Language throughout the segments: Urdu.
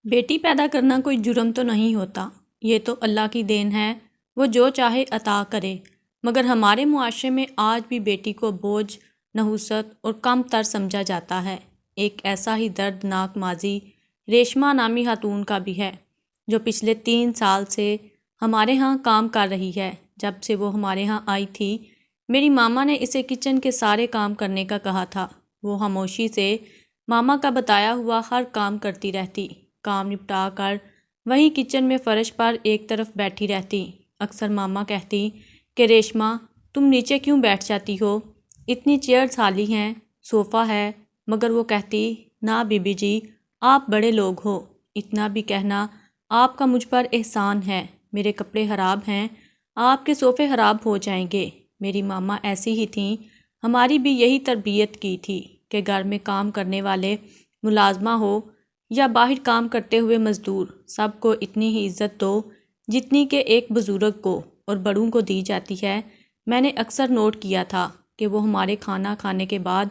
بیٹی پیدا کرنا کوئی جرم تو نہیں ہوتا، یہ تو اللہ کی دین ہے، وہ جو چاہے عطا کرے۔ مگر ہمارے معاشرے میں آج بھی بیٹی کو بوجھ، نحوست اور کم تر سمجھا جاتا ہے۔ ایک ایسا ہی دردناک ماضی ریشما نامی خاتون کا بھی ہے، جو پچھلے 3 سال سے ہمارے ہاں کام کر رہی ہے۔ جب سے وہ ہمارے ہاں آئی تھی، میری ماما نے اسے کچن کے سارے کام کرنے کا کہا تھا۔ وہ خاموشی سے ماما کا بتایا ہوا ہر کام کرتی رہتی، کام نپٹا کر وہیں کچن میں فرش پر ایک طرف بیٹھی رہتی۔ اکثر ماما کہتی کہ ریشما تم نیچے کیوں بیٹھ جاتی ہو، اتنی چیئرز خالی ہیں، صوفہ ہے۔ مگر وہ کہتی نہ بی بی جی، آپ بڑے لوگ ہو، اتنا بھی کہنا آپ کا مجھ پر احسان ہے، میرے کپڑے خراب ہیں، آپ کے صوفے خراب ہو جائیں گے۔ میری ماما ایسی ہی تھیں، ہماری بھی یہی تربیت کی تھی کہ گھر میں کام کرنے والے ملازمہ ہو یا باہر کام کرتے ہوئے مزدور، سب کو اتنی ہی عزت دو جتنی کہ ایک بزرگ کو اور بڑوں کو دی جاتی ہے۔ میں نے اکثر نوٹ کیا تھا کہ وہ ہمارے کھانا کھانے کے بعد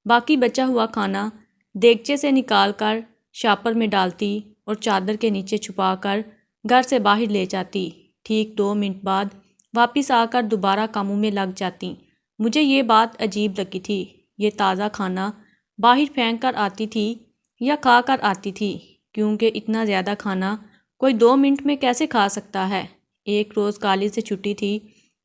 باقی بچا ہوا کھانا دیگچے سے نکال کر شاپر میں ڈالتی اور چادر کے نیچے چھپا کر گھر سے باہر لے جاتی۔ ٹھیک 2 منٹ بعد واپس آ کر دوبارہ کاموں میں لگ جاتی۔ مجھے یہ بات عجیب لگی تھی، یہ تازہ کھانا باہر پھینک کر آتی تھی یا کھا کر آتی تھی، کیونکہ اتنا زیادہ کھانا کوئی 2 منٹ میں کیسے کھا سکتا ہے۔ ایک روز کالج سے چھٹی تھی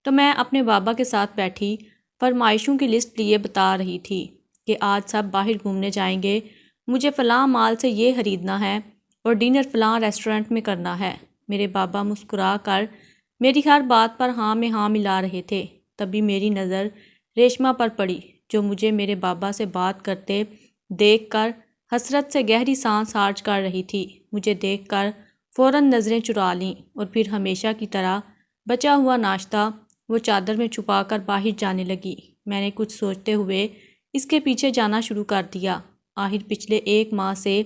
تو میں اپنے بابا کے ساتھ بیٹھی فرمائشوں کی لسٹ لیے بتا رہی تھی کہ آج سب باہر گھومنے جائیں گے، مجھے فلاں مال سے یہ خریدنا ہے اور ڈنر فلاں ریسٹورنٹ میں کرنا ہے۔ میرے بابا مسکرا کر میری ہر بات پر ہاں میں ہاں ملا رہے تھے۔ تبھی میری نظر ریشما پر پڑی، جو مجھے میرے بابا سے بات کرتے دیکھ کر حسرت سے گہری سانس خارج کر رہی تھی۔ مجھے دیکھ کر فوراً نظریں چرا لیں اور پھر ہمیشہ کی طرح بچا ہوا ناشتہ وہ چادر میں چھپا کر باہر جانے لگی۔ میں نے کچھ سوچتے ہوئے اس کے پیچھے جانا شروع کر دیا۔ آخر پچھلے 1 ماہ سے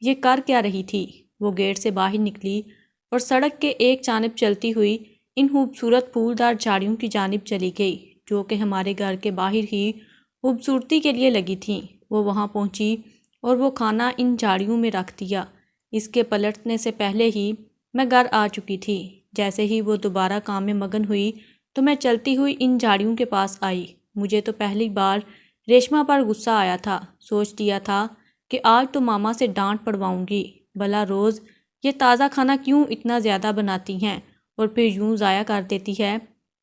یہ کر کیا رہی تھی؟ وہ گیٹ سے باہر نکلی اور سڑک کے ایک جانب چلتی ہوئی ان خوبصورت پھولدار جھاڑیوں کی جانب چلی گئی، جو کہ ہمارے گھر کے باہر ہی خوبصورتی کے لیے لگی تھیں۔ وہ وہاں پہنچی اور وہ کھانا ان جھاڑیوں میں رکھ دیا۔ اس کے پلٹنے سے پہلے ہی میں گھر آ چکی تھی۔ جیسے ہی وہ دوبارہ کام میں مگن ہوئی تو میں چلتی ہوئی ان جھاڑیوں کے پاس آئی۔ مجھے تو پہلی بار ریشما پر غصہ آیا تھا، سوچ دیا تھا کہ آج تو ماما سے ڈانٹ پڑواؤں گی، بھلا روز یہ تازہ کھانا کیوں اتنا زیادہ بناتی ہیں اور پھر یوں ضائع کر دیتی ہے۔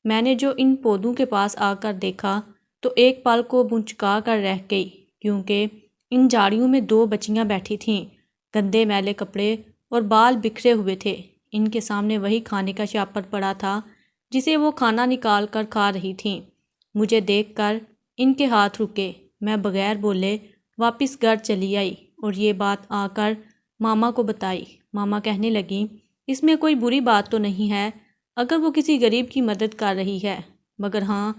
میں نے جو ان پودوں کے پاس آ کر دیکھا تو ایک پل کو منچکا کر رہ گئی، کیونکہ ان جھاڑیوں میں 2 بچیاں بیٹھی تھیں، گندے میلے کپڑے اور بال بکھرے ہوئے تھے۔ ان کے سامنے وہی کھانے کا شاپر پڑا تھا جسے وہ کھانا نکال کر کھا رہی تھیں۔ مجھے دیکھ کر ان کے ہاتھ رکے، میں بغیر بولے واپس گھر چلی آئی اور یہ بات آ کر ماما کو بتائی۔ ماما کہنے لگیں اس میں کوئی بری بات تو نہیں ہے اگر وہ کسی غریب کی مدد کر رہی ہے، مگر ہاں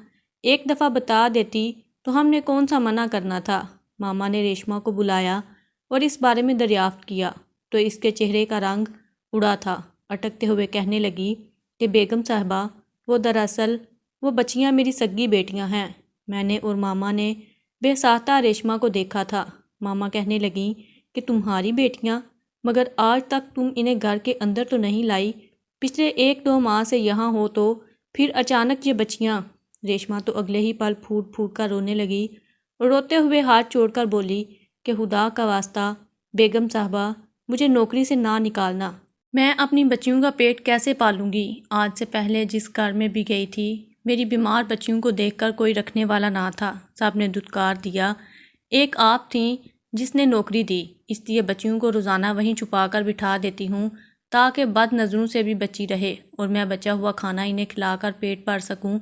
ایک دفعہ بتا دیتی تو ہم نے کون سا منع کرنا تھا۔ ماما نے ریشما کو بلایا اور اس بارے میں دریافت کیا تو اس کے چہرے کا رنگ اڑا تھا۔ اٹکتے ہوئے کہنے لگی کہ بیگم صاحبہ، دراصل وہ بچیاں میری سگی بیٹیاں ہیں۔ میں نے اور ماما نے بے ساختہ ریشما کو دیکھا تھا۔ ماما کہنے لگیں کہ تمہاری بیٹیاں، مگر آج تک تم انہیں گھر کے اندر تو نہیں لائی، پچھلے 1-2 ماہ سے یہاں ہو تو پھر اچانک یہ بچیاں۔ ریشما تو اگلے ہی پل پھوٹ پھوٹ کر رونے لگی اور روتے ہوئے ہاتھ چھوڑ کر بولی کہ خدا کا واسطہ بیگم صاحبہ، مجھے نوکری سے نہ نکالنا، میں اپنی بچیوں کا پیٹ کیسے پالوں گی؟ آج سے پہلے جس گھر میں بھی گئی تھی، میری بیمار بچیوں کو دیکھ کر کوئی رکھنے والا نہ تھا، سب نے دھتکار دیا۔ ایک آپ تھیں جس نے نوکری دی، اس لیے بچیوں کو روزانہ وہیں چھپا کر بٹھا دیتی ہوں تاکہ بد نظروں سے بھی بچی رہے اور میں بچا ہوا کھانا انہیں کھلا کر پیٹ بھر سکوں۔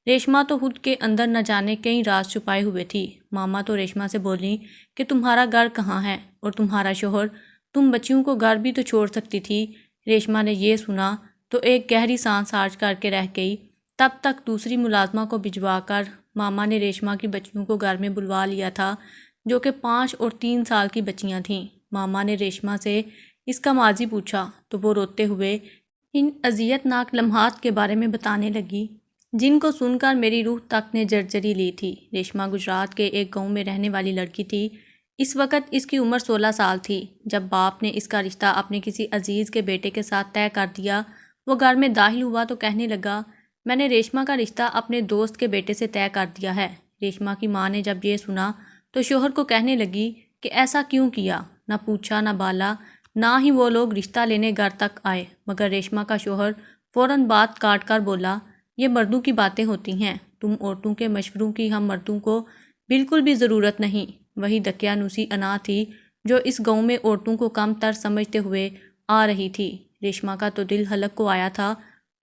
ریشما تو خود کے اندر نہ جانے کئی راز چھپائے ہوئے تھی۔ ماما تو ریشما سے بولی کہ تمہارا گھر کہاں ہے اور تمہارا شوہر، تم بچیوں کو گھر بھی تو چھوڑ سکتی تھی۔ ریشما نے یہ سنا تو ایک گہری سانس خارج کر کے رہ گئی۔ تب تک دوسری ملازمہ کو بھجوا کر ماما نے ریشما کی بچیوں کو گھر میں بلوا لیا تھا، جو کہ 5 اور 3 سال کی بچیاں تھیں۔ ماما نے ریشما سے اس کا ماضی پوچھا تو وہ روتے ہوئے ان اذیت ناک لمحات کے بارے میں بتانے لگی جن کو سن کر میری روح تک نے جرجری لی تھی۔ ریشما گجرات کے ایک گاؤں میں رہنے والی لڑکی تھی۔ اس وقت اس کی عمر 16 سال تھی۔ جب باپ نے اس کا رشتہ اپنے کسی عزیز کے بیٹے کے ساتھ طے کر دیا، وہ گھر میں داخل ہوا تو کہنے لگا، میں نے ریشما کا رشتہ اپنے دوست کے بیٹے سے طے کر دیا ہے۔ ریشما کی ماں نے جب یہ سنا تو شوہر کو کہنے لگی کہ ایسا کیوں کیا، نہ پوچھا نہ بالا، نہ ہی وہ لوگ رشتہ لینے گھر تک آئے۔ مگر ریشما کا شوہر فوراً بات کاٹ کر بولا، یہ مردوں کی باتیں ہوتی ہیں، تم عورتوں کے مشوروں کی ہم مردوں کو بالکل بھی ضرورت نہیں۔ وہی دقیانوسی انا تھی جو اس گاؤں میں عورتوں کو کم تر سمجھتے ہوئے آ رہی تھی۔ ریشما کا تو دل حلق کو آیا تھا،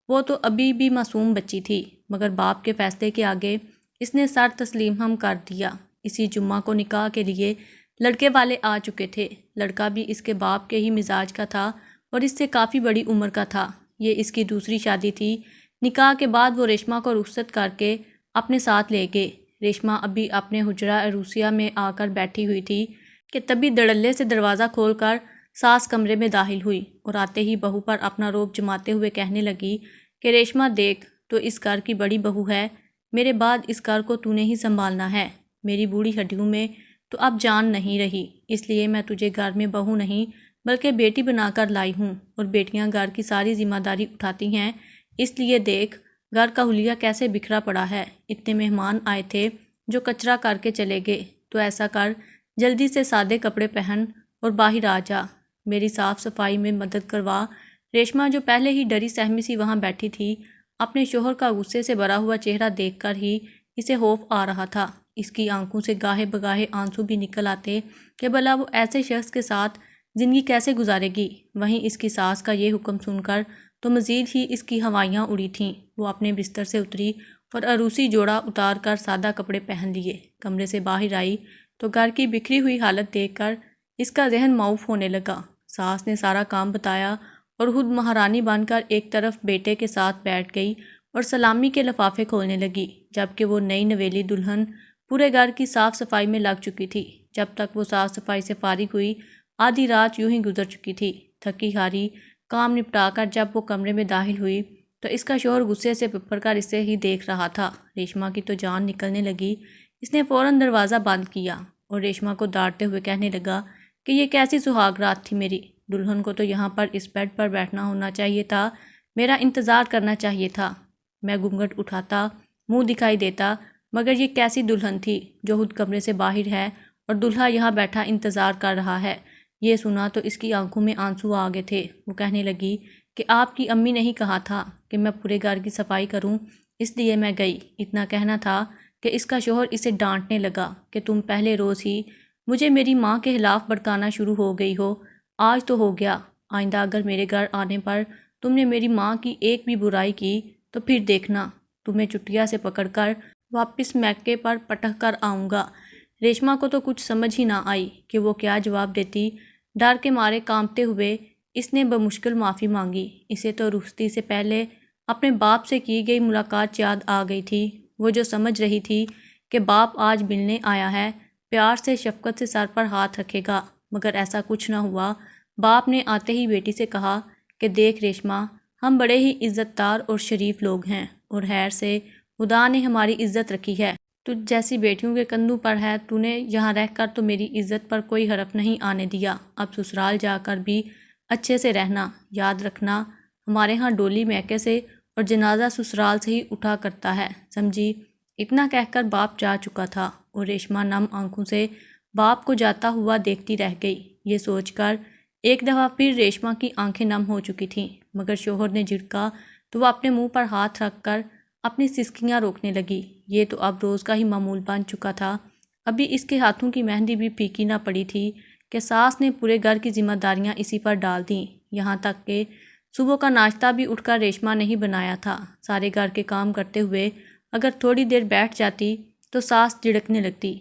وہ تو ابھی بھی معصوم بچی تھی، مگر باپ کے فیصلے کے آگے اس نے سر تسلیم ہم کر دیا۔ اسی جمعہ کو نکاح کے لیے لڑکے والے آ چکے تھے۔ لڑکا بھی اس کے باپ کے ہی مزاج کا تھا اور اس سے کافی بڑی عمر کا تھا۔ یہ اس کی دوسری شادی تھی۔ نکاح کے بعد وہ ریشما کو رخصت کر کے اپنے ساتھ لے گئے۔ ریشما ابھی اپنے حجرہ عروسیہ میں آ کر بیٹھی ہوئی تھی کہ تبھی دھڑلے سے دروازہ کھول کر ساس کمرے میں داخل ہوئی اور آتے ہی بہو پر اپنا روب جماتے ہوئے کہنے لگی کہ ریشما دیکھ، تو اس گھر کی بڑی بہو ہے، میرے بعد اس گھر کو تو نے ہی سنبھالنا ہے۔ میری بوڑھی ہڈیوں میں تو اب جان نہیں رہی، اس لیے میں تجھے گھر میں بہو نہیں بلکہ بیٹی بنا کر لائی ہوں، اور بیٹیاں گھر کی ساری ذمہ داری اٹھاتی ہیں۔ اس لیے دیکھ گھر کا حلیہ کیسے بکھرا پڑا ہے، اتنے مہمان آئے تھے جو کچرا کر کے چلے گئے، تو ایسا کر جلدی سے سادے کپڑے پہن اور باہر آ جا، میری صاف صفائی میں مدد کروا۔ ریشما جو پہلے ہی ڈری سہمی سی وہاں بیٹھی تھی، اپنے شوہر کا غصے سے بھرا ہوا چہرہ دیکھ کر ہی اسے خوف آ رہا تھا۔ اس کی آنکھوں سے گاہے بگاہے آنسو بھی نکل آتے کہ بھلا وہ ایسے شخص کے ساتھ زندگی کیسے گزارے گی۔ وہیں اس کی ساس کا یہ حکم سن کر تو مزید ہی اس کی ہوائیاں اڑی تھیں۔ وہ اپنے بستر سے اتری اور عروسی جوڑا اتار کر سادہ کپڑے پہن لیے، کمرے سے باہر آئی تو گھر کی بکھری ہوئی حالت دیکھ کر اس کا ذہن معوف ہونے لگا۔ ساس نے سارا کام بتایا اور خود مہارانی بن کر ایک طرف بیٹے کے ساتھ بیٹھ گئی اور سلامی کے لفافے کھولنے لگی، جبکہ وہ نئی نویلی دلہن پورے گھر کی صاف صفائی میں لگ چکی تھی۔ جب تک وہ صاف صفائی سے فارغ ہوئی، آدھی رات یوں ہی گزر چکی تھی۔ تھکی ہاری کام نپٹا کر جب وہ کمرے میں داخل ہوئی تو اس کا شوہر غصے سے پپڑ کر اسے ہی دیکھ رہا تھا۔ ریشما کی تو جان نکلنے لگی۔ اس نے فوراً دروازہ بند کیا اور ریشما کو ڈانٹتے ہوئے کہنے لگا کہ یہ کیسی سہاگ رات تھی میری، دلہن کو تو یہاں پر اس بیڈ پر بیٹھنا ہونا چاہیے تھا، میرا انتظار کرنا چاہیے تھا۔ میں گھونگھٹ اٹھاتا، منہ دکھائی دیتا، مگر یہ کیسی دلہن تھی جو خود کمرے سے باہر ہے اور دلہا یہاں بیٹھا انتظار کر رہا ہے۔ یہ سنا تو اس کی آنکھوں میں آنسو آ گئے تھے۔ وہ کہنے لگی کہ آپ کی امی نے ہی کہا تھا کہ میں پورے گھر کی صفائی کروں، اس لیے میں گئی۔ اتنا کہنا تھا کہ اس کا شوہر اسے ڈانٹنے لگا کہ تم پہلے روز ہی مجھے میری ماں کے خلاف بھڑکانا شروع ہو گئی ہو، آج تو ہو گیا، آئندہ اگر میرے گھر آنے پر تم نے میری ماں کی ایک بھی برائی کی تو پھر دیکھنا، تمہیں چٹیا سے پکڑ کر واپس میکے پر پٹک کر آؤں گا۔ ریشما کو تو کچھ سمجھ ہی نہ آئی کہ وہ کیا جواب دیتی۔ ڈر کے مارے کانپتے ہوئے اس نے بمشکل معافی مانگی۔ اسے تو رخصتی سے پہلے اپنے باپ سے کی گئی ملاقات یاد آ گئی تھی، وہ جو سمجھ رہی تھی کہ باپ آج ملنے آیا ہے، پیار سے شفقت سے سر پر ہاتھ رکھے گا، مگر ایسا کچھ نہ ہوا۔ باپ نے آتے ہی بیٹی سے کہا کہ دیکھ ریشما، ہم بڑے ہی عزت دار اور شریف لوگ ہیں، اور خیر سے خدا نے ہماری عزت رکھی ہے، تجھ جیسی بیٹیوں کے کندھوں پر ہے، تو نے یہاں رہ کر تو میری عزت پر کوئی حرف نہیں آنے دیا، اب سسرال جا کر بھی اچھے سے رہنا، یاد رکھنا ہمارے ہاں ڈولی میکے سے اور جنازہ سسرال سے ہی اٹھا کرتا ہے، سمجھی۔ اتنا کہہ کر باپ جا چکا تھا اور ریشما نم آنکھوں سے باپ کو جاتا ہوا دیکھتی رہ گئی۔ یہ سوچ کر ایک دفعہ پھر ریشما کی آنکھیں نم ہو چکی تھیں، مگر شوہر نے جھڑکا تو وہ اپنے منہ پر ہاتھ رکھ کر اپنی سسکیاں روکنے لگی۔ یہ تو اب روز کا ہی معمول بن چکا تھا۔ ابھی اس کے ہاتھوں کی مہندی بھی پھیکی نہ پڑی تھی کہ ساس نے پورے گھر کی ذمہ داریاں اسی پر ڈال دیں، یہاں تک کہ صبح کا ناشتہ بھی اٹھ کر ریشما نے ہی بنایا تھا۔ سارے گھر کے کام کرتے ہوئے اگر تھوڑی دیر بیٹھ جاتی تو ساس جھڑکنے لگتی،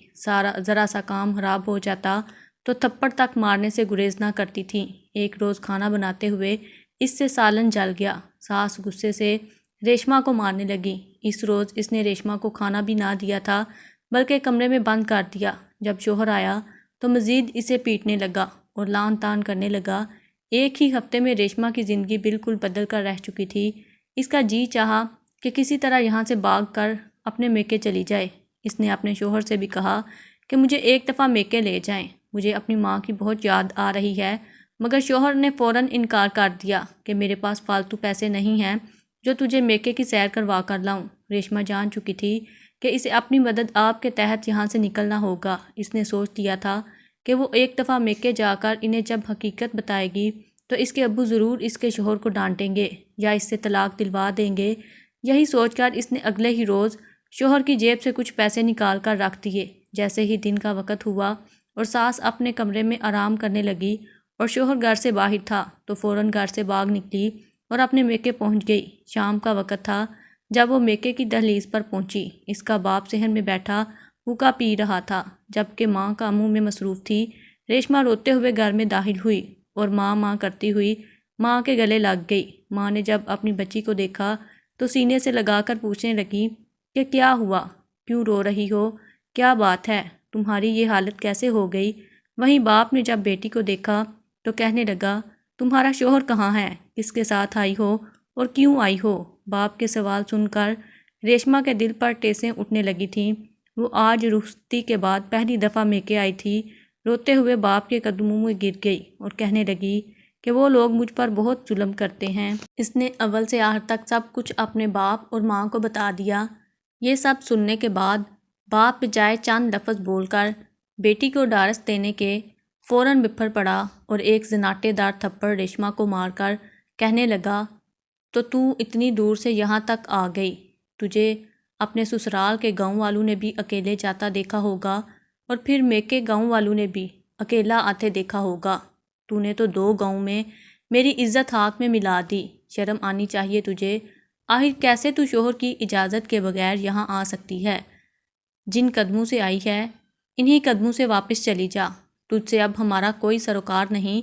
ذرا سا کام خراب ہو جاتا تو تھپڑ تک مارنے سے گریز نہ کرتی تھیں۔ ایک روز کھانا بناتے ہوئے اس سے سالن جل گیا، ساس غصے سے ریشما کو مارنے لگی۔ اس روز اس نے ریشما کو کھانا بھی نہ دیا تھا بلکہ کمرے میں بند کر دیا۔ جب شوہر آیا تو مزید اسے پیٹنے لگا اور لان تان کرنے لگا۔ ایک ہی ہفتے میں ریشما کی زندگی بالکل بدل کر رہ چکی تھی۔ اس کا جی چاہا کہ کسی طرح یہاں سے بھاگ کر اپنے میکے چلی جائے۔ اس نے اپنے شوہر سے بھی کہا کہ مجھے ایک دفعہ میکے لے جائیں، مجھے اپنی ماں کی بہت یاد آ رہی ہے، مگر شوہر نے فوراً انکار کر دیا کہ میرے پاس فالتو پیسے نہیں ہیں جو تجھے میکے کی سیر کروا کر لاؤں۔ ریشما جان چکی تھی کہ اسے اپنی مدد آپ کے تحت یہاں سے نکلنا ہوگا۔ اس نے سوچ لیا تھا کہ وہ ایک دفعہ میکے جا کر انہیں جب حقیقت بتائے گی تو اس کے ابو ضرور اس کے شوہر کو ڈانٹیں گے یا اس سے طلاق دلوا دیں گے۔ یہی سوچ کر اس نے اگلے ہی روز شوہر کی جیب سے کچھ پیسے نکال کر رکھ دیے۔ جیسے ہی دن کا وقت ہوا اور ساس اپنے کمرے میں آرام کرنے لگی اور شوہر گھر سے باہر تھا تو فوراً گھر سے بھاگ نکلی اور اپنے میکے پہنچ گئی۔ شام کا وقت تھا جب وہ میکے کی دہلیز پر پہنچی۔ اس کا باپ صحن میں بیٹھا ہوکا پی رہا تھا جبکہ ماں کاموں میں مصروف تھی۔ ریشما روتے ہوئے گھر میں داخل ہوئی اور ماں ماں کرتی ہوئی ماں کے گلے لگ گئی۔ ماں نے جب اپنی بچی کو دیکھا تو سینے سے لگا کر پوچھنے لگی کہ کیا ہوا، کیوں رو رہی ہو، کیا بات ہے، تمہاری یہ حالت کیسے ہو گئی؟ وہیں باپ نے جب بیٹی کو دیکھا تو کہنے لگا، تمہارا شوہر کہاں ہے، کس کے ساتھ آئی ہو اور کیوں آئی ہو؟ باپ کے سوال سن کر ریشما کے دل پر ٹیسیں اٹھنے لگی تھیں۔ وہ آج رخصتی کے بعد پہلی دفعہ میکے آئی تھی۔ روتے ہوئے باپ کے قدموں میں گر گئی اور کہنے لگی کہ وہ لوگ مجھ پر بہت ظلم کرتے ہیں۔ اس نے اول سے آخر تک سب کچھ اپنے باپ اور ماں کو بتا دیا۔ یہ سب سننے کے بعد باپ بجائے چند لفظ بول کر بیٹی کو ڈھارس دینے کے فوراً بپھر پڑا اور ایک زناٹے دار تھپڑ ریشما کو مار کر کہنے لگا، تو اتنی دور سے یہاں تک آ گئی، تجھے اپنے سسرال کے گاؤں والوں نے بھی اکیلے جاتا دیکھا ہوگا اور پھر میکے گاؤں والوں نے بھی اکیلا آتے دیکھا ہوگا۔ تو نے تو 2 گاؤں میں میری عزت ہاتھ میں ملا دی، شرم آنی چاہیے تجھے۔ آخر کیسے تو شوہر کی اجازت کے بغیر یہاں آ سکتی ہے؟ جن قدموں سے آئی ہے انہی قدموں سے واپس چلی جا، تجھ سے اب ہمارا کوئی سروکار نہیں۔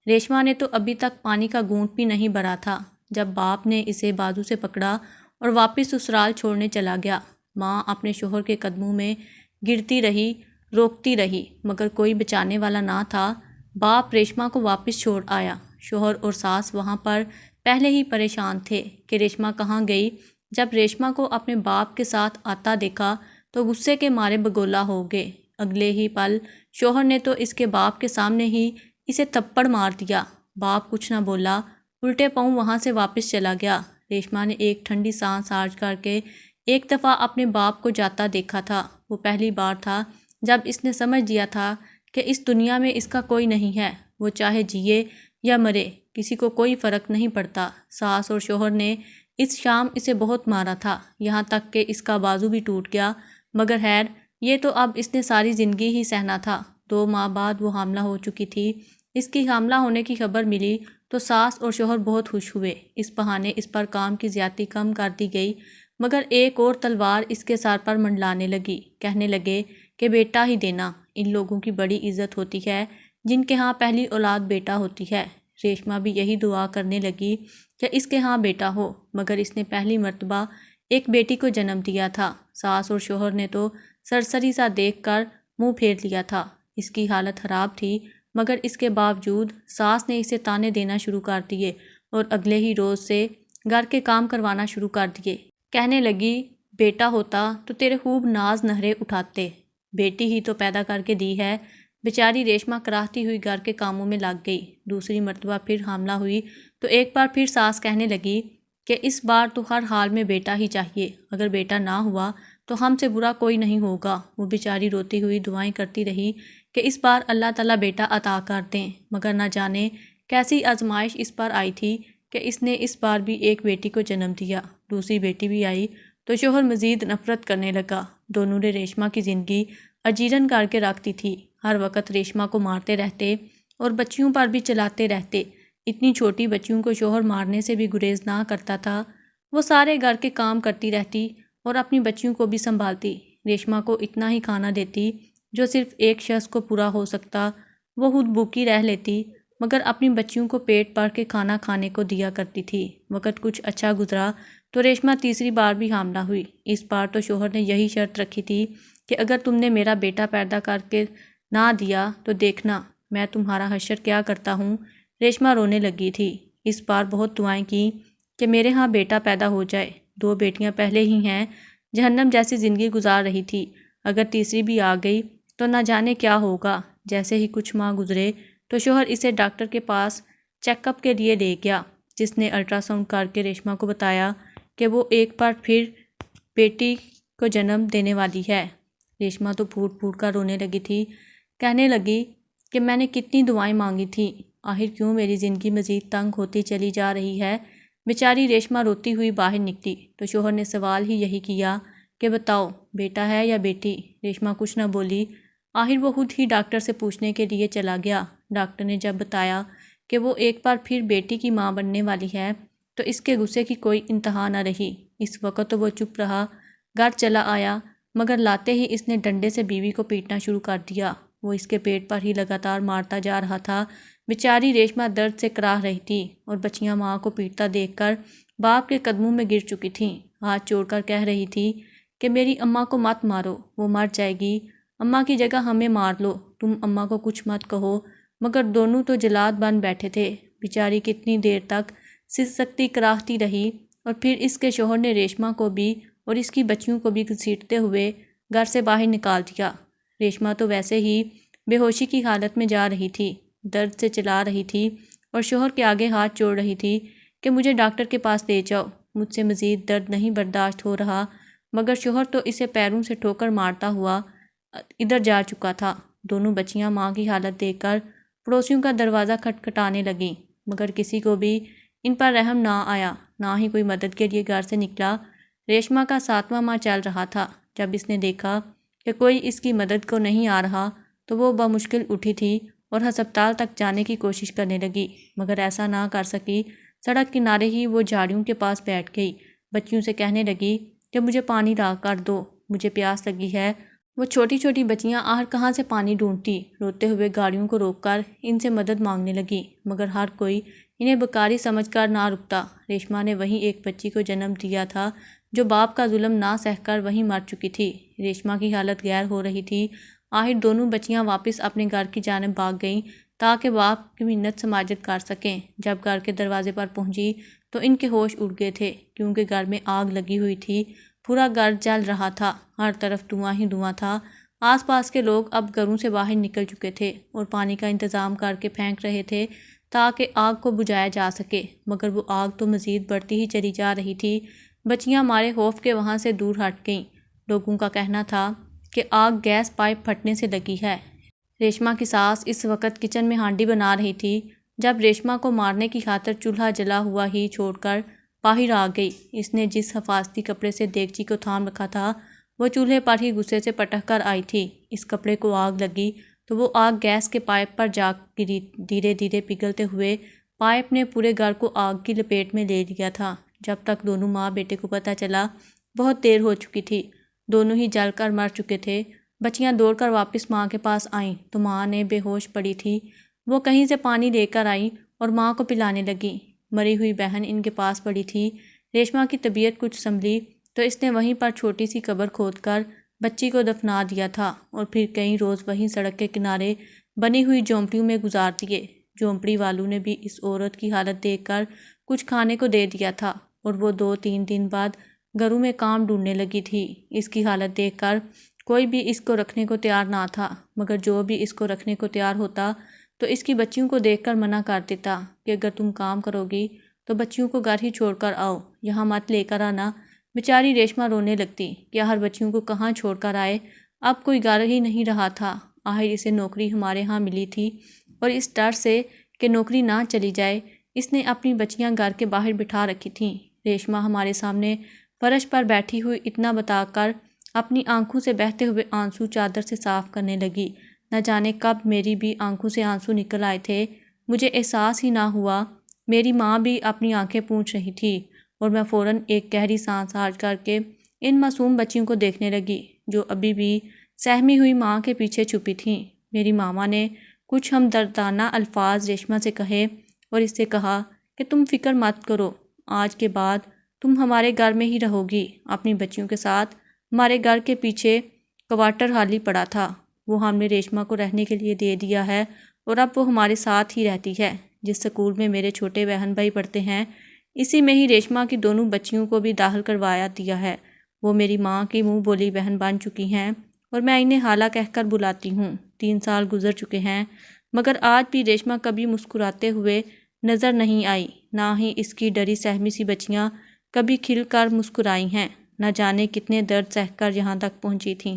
ریشما نے تو ابھی تک پانی کا گھونٹ بھی نہیں بھرا تھا جب باپ نے اسے بازو سے پکڑا اور واپس سسرال چھوڑنے چلا گیا۔ ماں اپنے شوہر کے قدموں میں گرتی رہی، روکتی رہی، مگر کوئی بچانے والا نہ تھا۔ باپ ریشما کو واپس چھوڑ آیا۔ شوہر اور ساس وہاں پر پہلے ہی پریشان تھے کہ ریشما کہاں گئی۔ جب ریشما کو اپنے باپ کے ساتھ آتا دیکھا تو غصے کے مارے بگولا ہو گئے۔ اگلے ہی پل شوہر نے تو اس کے باپ کے سامنے ہی اسے تھپڑ مار دیا۔ باپ کچھ نہ بولا، الٹے پاؤں وہاں سے واپس چلا گیا۔ ریشما نے ایک ٹھنڈی سانس حاصل کر کے ایک دفعہ اپنے باپ کو جاتا دیکھا تھا۔ وہ پہلی بار تھا جب اس نے سمجھ لیا تھا کہ اس دنیا میں اس کا کوئی نہیں ہے، وہ چاہے جیے یا مرے، کسی کو کوئی فرق نہیں پڑتا۔ ساس اور شوہر نے اس شام اسے بہت مارا تھا، یہاں تک کہ اس کا بازو بھی ٹوٹ گیا، مگر خیر یہ تو اب اس نے ساری زندگی ہی سہنا تھا۔ 2 ماہ بعد وہ حاملہ ہو چکی تھی۔ اس کی حاملہ ہونے کی خبر ملی تو ساس اور شوہر بہت خوش ہوئے۔ اس بہانے اس پر کام کی زیادتی کم کر دی گئی، مگر ایک اور تلوار اس کے سر پر منڈلانے لگی۔ کہنے لگے کہ بیٹا ہی دینا، ان لوگوں کی بڑی عزت ہوتی ہے جن کے ہاں پہلی اولاد بیٹا ہوتی ہے۔ ریشما بھی یہی دعا کرنے لگی کہ اس کے ہاں بیٹا ہو، مگر اس نے پہلی مرتبہ ایک بیٹی کو جنم دیا تھا۔ ساس اور شوہر نے تو سرسری سا دیکھ کر منہ پھیر لیا تھا۔ اس کی حالت خراب تھی، مگر اس کے باوجود ساس نے اسے تانے دینا شروع کر دیے اور اگلے ہی روز سے گھر کے کام کروانا شروع کر دیے۔ کہنے لگی، بیٹا ہوتا تو تیرے خوب ناز نہرے اٹھاتے، بیٹی ہی تو پیدا کر کے دی ہے۔ بیچاری ریشما کراہتی ہوئی گھر کے کاموں میں لگ گئی۔ دوسری مرتبہ پھر حاملہ ہوئی تو ایک بار پھر ساس کہنے لگی کہ اس بار تو ہر حال میں بیٹا ہی چاہیے، اگر بیٹا نہ ہوا تو ہم سے برا کوئی نہیں ہوگا۔ وہ بیچاری روتی ہوئی دعائیں کرتی رہی کہ اس بار اللہ تعالیٰ بیٹا عطا کر دیں، مگر نہ جانے کیسی آزمائش اس پر آئی تھی کہ اس نے اس بار بھی ایک بیٹی کو جنم دیا۔ دوسری بیٹی بھی آئی تو شوہر مزید نفرت کرنے لگا۔ دونوں نے ریشما کی زندگی اجیرن کر کے رکھ دی تھی۔ ہر وقت ریشما کو مارتے رہتے اور بچیوں پر بھی چلاتے رہتے۔ اتنی چھوٹی بچیوں کو شوہر مارنے سے بھی گریز نہ کرتا تھا۔ وہ سارے گھر کے کام کرتی رہتی اور اپنی بچیوں کو بھی سنبھالتی۔ ریشما کو اتنا ہی کھانا دیتی جو صرف ایک شخص کو پورا ہو سکتا۔ وہ خود بھوکی رہ لیتی، مگر اپنی بچیوں کو پیٹ بھر کے کھانا کھانے کو دیا کرتی تھی۔ وقت کچھ اچھا گزرا تو ریشما تیسری بار بھی حاملہ ہوئی۔ اس بار تو شوہر نے یہی شرط رکھی تھی کہ اگر تم نے میرا بیٹا پیدا کر کے نہ دیا تو دیکھنا میں تمہارا حشر کیا کرتا ہوں۔ ریشما رونے لگی تھی۔ اس بار بہت دعائیں کیں کہ میرے ہاں بیٹا پیدا ہو جائے۔ 2 بیٹیاں پہلے ہی ہیں، جہنم جیسی زندگی گزار رہی تھی، اگر تیسری بھی آ گئی تو نہ جانے کیا ہوگا۔ جیسے ہی کچھ ماہ گزرے تو شوہر اسے ڈاکٹر کے پاس چیک اپ کے لیے لے گیا، جس نے الٹرا ساؤنڈ کر کے ریشما کو بتایا کہ وہ ایک بار پھر بیٹی کو جنم دینے والی ہے۔ ریشما تو پھوٹ پھوٹ کر رونے لگی تھی، کہنے لگی کہ میں نے کتنی دعائیں مانگی تھیں، آخر کیوں میری زندگی مزید تنگ ہوتی چلی جا رہی ہے۔ بیچاری ریشما روتی ہوئی باہر نکلی تو شوہر نے سوال ہی یہی کیا کہ بتاؤ بیٹا ہے یا بیٹی؟ ریشما کچھ نہ بولی، آخر وہ خود ہی ڈاکٹر سے پوچھنے کے لیے چلا گیا۔ ڈاکٹر نے جب بتایا کہ وہ ایک بار پھر بیٹی کی ماں بننے والی ہے تو اس کے غصے کی کوئی انتہا نہ رہی۔ اس وقت تو وہ چپ رہا، گھر چلا آیا، مگر لاتے ہی اس نے ڈنڈے سے بیوی کو پیٹنا شروع کر دیا۔ وہ اس کے پیٹ پر ہی لگاتار مارتا جا رہا تھا۔ بیچاری ریشما درد سے کراہ رہی تھی اور بچیاں ماں کو پیٹتا دیکھ کر باپ کے قدموں میں گر چکی تھیں، ہاتھ جوڑ کر کہہ رہی تھی کہ میری اماں کو مت مارو، وہ مر جائے گی، اماں کی جگہ ہمیں مار لو، تم اماں کو کچھ مت کہو۔ مگر دونوں تو جلاد بن بیٹھے تھے۔ بیچاری کتنی دیر تک سسکتی کراہتی رہی اور پھر اس کے شوہر نے ریشما کو بھی اور اس کی بچیوں کو بھی گھسیٹتے ہوئے گھر سے باہر نکال دیا۔ ریشما تو ویسے ہی بے ہوشی کی حالت میں جا رہی تھی، درد سے چلا رہی تھی اور شوہر کے آگے ہاتھ جوڑ رہی تھی کہ مجھے ڈاکٹر کے پاس لے جاؤ، مجھ سے مزید درد نہیں برداشت ہو رہا۔ مگر شوہر تو اسے پیروں سے ٹھوکر مارتا ہوا ادھر جا چکا تھا۔ دونوں بچیاں ماں کی حالت دیکھ کر پڑوسیوں کا دروازہ کھٹکھٹانے لگیں، مگر کسی کو بھی ان پر رحم نہ آیا، نہ ہی کوئی مدد کے لیے گھر سے نکلا۔ ریشما کا 7واں ماہ چل رہا تھا جب اس نے دیکھا کہ کوئی اس کی مدد کو نہیں آ رہا تو وہ بمشکل اٹھی تھی اور ہسپتال تک جانے کی کوشش کرنے لگی، مگر ایسا نہ کر سکی۔ سڑک کنارے ہی وہ جھاڑیوں کے پاس بیٹھ گئی، بچیوں سے کہنے لگی کہ مجھے پانی لا کر دو، مجھے پیاس لگی ہے۔ وہ چھوٹی چھوٹی بچیاں آخر کہاں سے پانی ڈھونڈتی، روتے ہوئے گاڑیوں کو روک کر ان سے مدد مانگنے لگی، مگر ہر کوئی انہیں بکاری سمجھ کر نہ رکتا۔ ریشما نے وہیں ایک بچی کو جنم دیا تھا جو باپ کا ظلم نہ سہ کر وہیں مر چکی تھی۔ ریشما کی حالت غیر ہو رہی تھی۔ آخر دونوں بچیاں واپس اپنے گھر کی جانب بھاگ گئیں تاکہ باپ کی منت سماجت کر سکیں۔ جب گھر کے دروازے پر پہنچی تو ان کے ہوش اڑ گئے تھے، کیونکہ گھر میں آگ لگی ہوئی تھی، پورا گھر جل رہا تھا، ہر طرف دھواں ہی دھواں تھا۔ آس پاس کے لوگ اب گھروں سے باہر نکل چکے تھے اور پانی کا انتظام کر کے پھینک رہے تھے تاکہ آگ کو بجھایا جا سکے، مگر وہ آگ تو مزید بڑھتی ہی چلی جا رہی تھی۔ بچیاں مارے خوف کے وہاں سے دور ہٹ گئیں۔ لوگوں کا کہنا تھا کہ آگ گیس پائپ پھٹنے سے لگی ہے۔ ریشما کی ساس اس وقت کچن میں ہانڈی بنا رہی تھی جب ریشما کو مارنے کی خاطر چولہا جلا ہوا ہی چھوڑ کر باہر آ گئی۔ اس نے جس حفاظتی کپڑے سے دیگچی کو تھام رکھا تھا وہ چولہے پر ہی غصے سے پٹک کر آئی تھی۔ اس کپڑے کو آگ لگی تو وہ آگ گیس کے پائپ پر جا گری۔ دھیرے دھیرے پگھلتے ہوئے پائپ نے پورے گھر کو آگ کی لپیٹ میں لے لیا تھا۔ جب تک دونوں ماں بیٹے کو پتہ چلا بہت دیر ہو چکی تھی، دونوں ہی جل کر مر چکے تھے۔ بچیاں دوڑ کر واپس ماں کے پاس آئیں تو ماں نے بے ہوش پڑی تھی۔ وہ کہیں سے پانی لے کر آئیں اور ماں کو پلانے لگیں۔ مری ہوئی بہن ان کے پاس پڑی تھی۔ ریشما کی طبیعت کچھ سنبھلی تو اس نے وہیں پر چھوٹی سی قبر کھود کر بچی کو دفنا دیا تھا اور پھر کئی روز وہیں سڑک کے کنارے بنی ہوئی جھونپڑیوں میں گزار دیے۔ جھونپڑی والوں نے بھی اس عورت کی حالت دیکھ کر کچھ کھانے کو دے دیا تھا اور وہ 2-3 دن بعد گھروں میں کام ڈھونڈنے لگی تھی۔ اس کی حالت دیکھ کر کوئی بھی اس کو رکھنے کو تیار نہ تھا، مگر جو بھی اس کو رکھنے کو تیار ہوتا تو اس کی بچیوں کو دیکھ کر منع کر دیتا کہ اگر تم کام کرو گی تو بچیوں کو گھر ہی چھوڑ کر آؤ، یہاں مت لے کر آنا۔ بیچاری ریشما رونے لگتی کہ ہر بچیوں کو کہاں چھوڑ کر آئے، اب کوئی گھر ہی نہیں رہا تھا۔ آخر اسے نوکری ہمارے ہاں ملی تھی اور اس ڈر سے کہ نوکری نہ چلی جائے اس نے اپنی بچیاں گھر کے باہر بٹھا رکھی تھیں۔ ریشما ہمارے سامنے فرش پر بیٹھی ہوئی اتنا بتا کر اپنی آنکھوں سے بہتے ہوئے آنسو چادر سے صاف کرنے لگی۔ نہ جانے کب میری بھی آنکھوں سے آنسو نکل آئے تھے، مجھے احساس ہی نہ ہوا۔ میری ماں بھی اپنی آنکھیں پونچھ رہی تھی اور میں فوراً ایک گہری سانس خارج کر کے ان معصوم بچیوں کو دیکھنے لگی جو ابھی بھی سہمی ہوئی ماں کے پیچھے چھپی تھیں۔ میری ماما نے کچھ ہمدردانہ الفاظ ریشما سے کہے اور اس سے کہا کہ تم فکر مت کرو، آج کے بعد تم ہمارے گھر میں ہی رہو گی۔ اپنی بچیوں کے ساتھ ہمارے گھر کے پیچھے کوارٹر خالی پڑا تھا، وہ ہم نے ریشما کو رہنے کے لیے دے دیا ہے اور اب وہ ہمارے ساتھ ہی رہتی ہے۔ جس سکول میں میرے چھوٹے بہن بھائی پڑھتے ہیں اسی میں ہی ریشما کی دونوں بچیوں کو بھی داخل کروایا دیا ہے۔ وہ میری ماں کی منہ بولی بہن بن چکی ہیں اور میں انہیں خالہ کہہ کر بلاتی ہوں۔ 3 سال گزر چکے ہیں، مگر آج بھی ریشمہ کبھی مسکراتے ہوئے نظر نہیں آئی، نہ ہی اس کی ڈری سہمی سی بچیاں کبھی کھل کر مسکرائی ہیں۔ نہ جانے کتنے درد سہ کر یہاں تک پہنچی تھیں۔